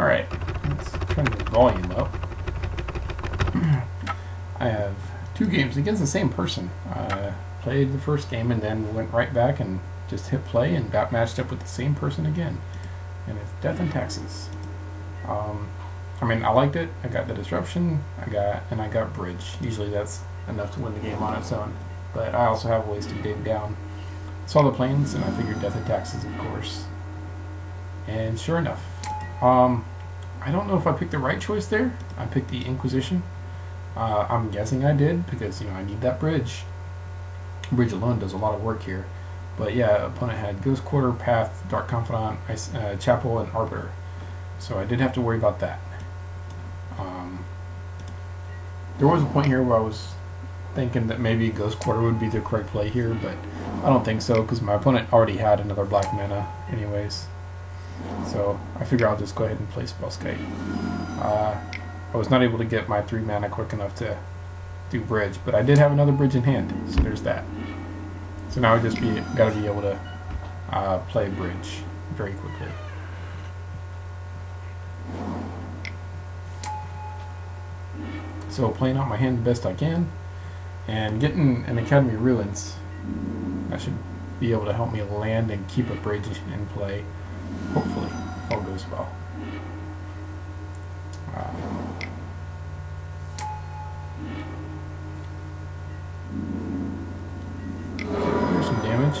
Alright, let's turn the volume up. I have 2 games against the same person. Played the first game and then went right back and just hit play and got matched up with the same person again. And it's Death and Taxes. I mean, I liked it. I got the disruption. I got bridge. Usually that's enough to win the game on its own. But I also have ways to dig down. Saw the planes and I figured Death and Taxes, of course. And sure enough, I don't know if I picked the right choice there. I picked the Inquisition. I'm guessing I did because, I need that bridge. Bridge alone does a lot of work here. But yeah, opponent had Ghost Quarter, Path, Dark Confidant, Chapel, and Arbiter. So I did have to worry about that. There was a point here where I was thinking that maybe Ghost Quarter would be the correct play here, but I don't think so because my opponent already had another black mana anyways. So I figure I'll just go ahead and play Spellskite. I was not able to get my 3 mana quick enough to do bridge, but I did have another bridge in hand, so there's that. So now I just gotta be able to play bridge very quickly. So playing out my hand the best I can, and getting an Academy of Ruins, that should be able to help me land and keep a bridge in play. Hopefully, if all goes well. There's some damage.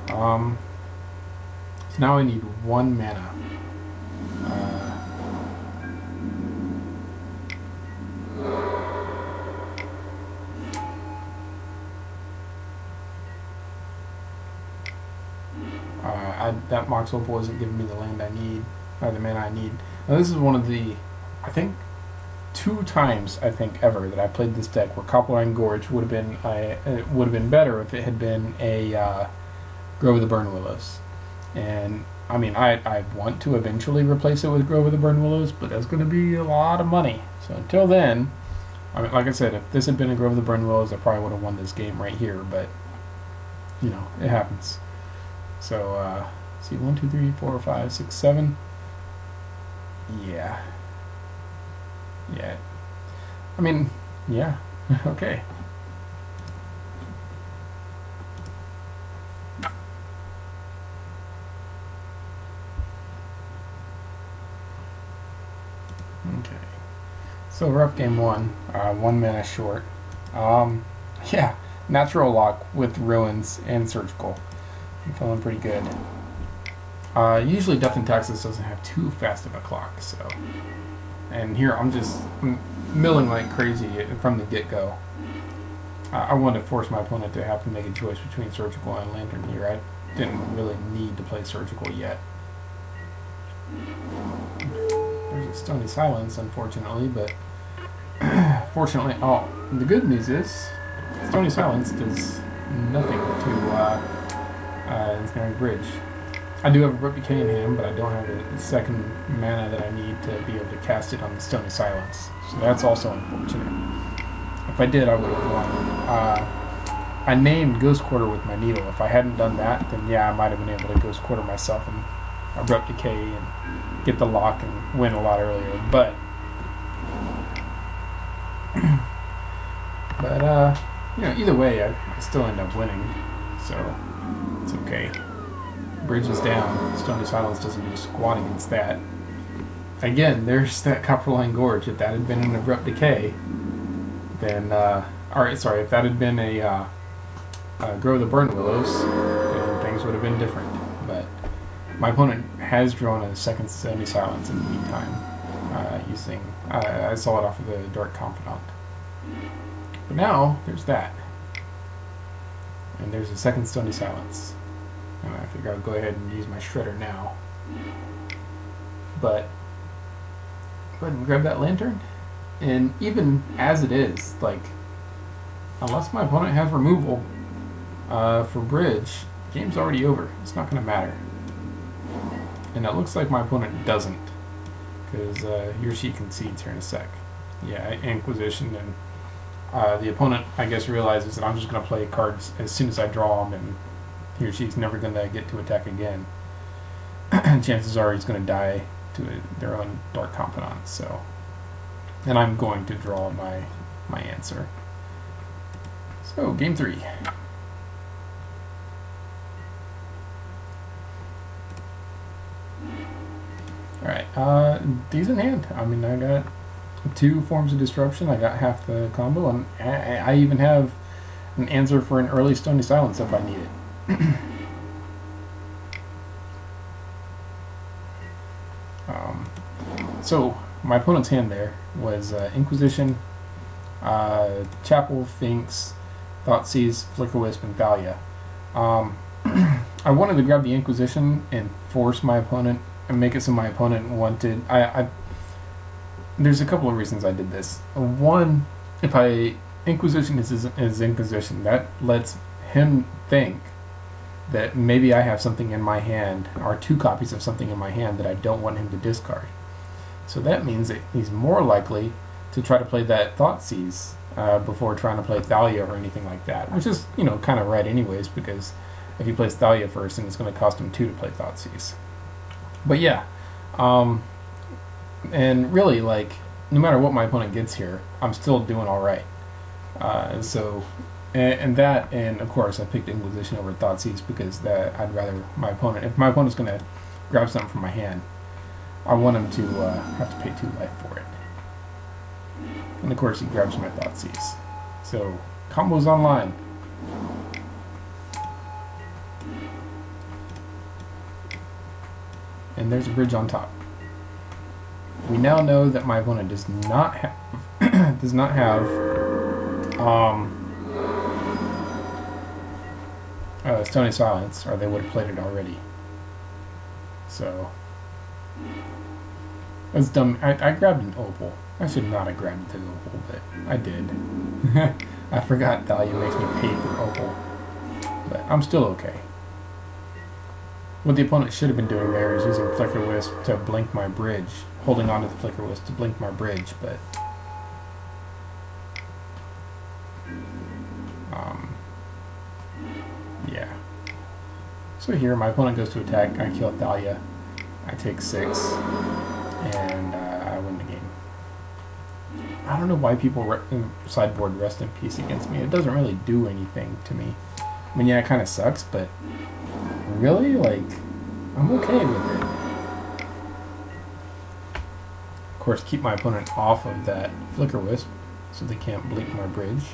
So now I need 1 mana. That Mox Opal wasn't giving me the land I need, or the mana I need. Now this is one of the, I think, 2 times ever that I played this deck where Copperline Gorge would have been it would have been better if it had been a Grove of the Burn Willows. And I mean, I want to eventually replace it with Grove of the Burn Willows, but that's going to be a lot of money. So until then, I mean, like I said, if this had been a Grove of the Burn Willows, I probably would have won this game right here. But it happens. So see, 1, 2, 3, 4, 5, 6, 7. Yeah. I mean, yeah. Okay. Okay. So rough game 1. 1 mana short. Yeah. Natural lock with Ruins and Surgical. I'm feeling pretty good. Usually Death and Taxes doesn't have too fast of a clock, so. And here I'm just milling like crazy from the get-go. I wanted to force my opponent to have to make a choice between Surgical and Lantern here. I didn't really need to play Surgical yet. There's a Stony Silence, unfortunately, but fortunately, the good news is Stony Silence does nothing to Ensnaring Bridge. I do have a Abrupt Decay in hand, but I don't have the second mana that I need to be able to cast it on the Stony Silence. So that's also unfortunate. If I did, I would have won. I named Ghost Quarter with my Needle. If I hadn't done that, then yeah, I might have been able to Ghost Quarter myself and Abrupt Decay and get the lock and win a lot earlier. But either way, I still end up winning. So it's okay. Bridge is down. Stony Silence doesn't do squat against that. Again, there's that Copperline Gorge. If that had been an Abrupt Decay, then, if that had been a Grove of the Burn Willows, then things would have been different. But my opponent has drawn a second Stony Silence in the meantime, using, I saw it off of the Dark Confidant. But now, there's that. And there's a second Stony Silence. And I figure I'll go ahead and use my Shredder now. But go ahead and grab that Lantern. And even as it is, unless my opponent has removal for bridge, the game's already over. It's not going to matter. And it looks like my opponent doesn't. Because he or she concedes here in a sec. Yeah, Inquisition, and the opponent, I guess, realizes that I'm just going to play cards as soon as I draw them, and he or she's never going to get to attack again. Chances are he's going to die their own Dark Confidant. So, and I'm going to draw my answer. So, game 3. Alright, decent hand. I mean, I got 2 forms of disruption, I got half the combo, and I even have an answer for an early Stony Silence if I need it. So, my opponent's hand there was Inquisition, Chapel, Finks, Thoughtseize, Flickerwisp, and Thalia. I wanted to grab the Inquisition and force my opponent and make it so my opponent wanted. There's a couple of reasons I did this. One, if Inquisition is Inquisition, that lets him think that maybe I have something in my hand, or 2 copies of something in my hand that I don't want him to discard. So that means that he's more likely to try to play that Thoughtseize before trying to play Thalia or anything like that, which is, you know, kind of right anyways, because if he plays Thalia first, then it's going to cost him 2 to play Thoughtseize. But yeah, and really, like, no matter what my opponent gets here, I'm still doing all right. And of course, I picked Inquisition over Thoughtseize because that I'd rather my opponent, if my opponent's going to grab something from my hand, I want him to have to pay 2 life for it. And of course, he grabs my Thoughtseize. So, combos online. And there's a bridge on top. We now know that my opponent does not have Stony Silence, or they would have played it already. So that's dumb. I grabbed an Opal. I should not have grabbed the Opal, but I did. I forgot Thalia makes me pay for Opal, but I'm still okay. What the opponent should have been doing there is using Flickerwisp to blink my bridge, holding onto the Flickerwisp to blink my bridge, but yeah. So here, my opponent goes to attack, I kill Thalia, I take 6, and I win the game. I don't know why people sideboard Rest in Peace against me. It doesn't really do anything to me. I mean, yeah, it kind of sucks, but really, like, I'm okay with it. Of course, keep my opponent off of that Flickerwisp so they can't blink my bridge.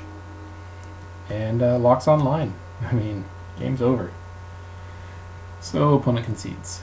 And locks online. I mean, game's over. So, opponent concedes.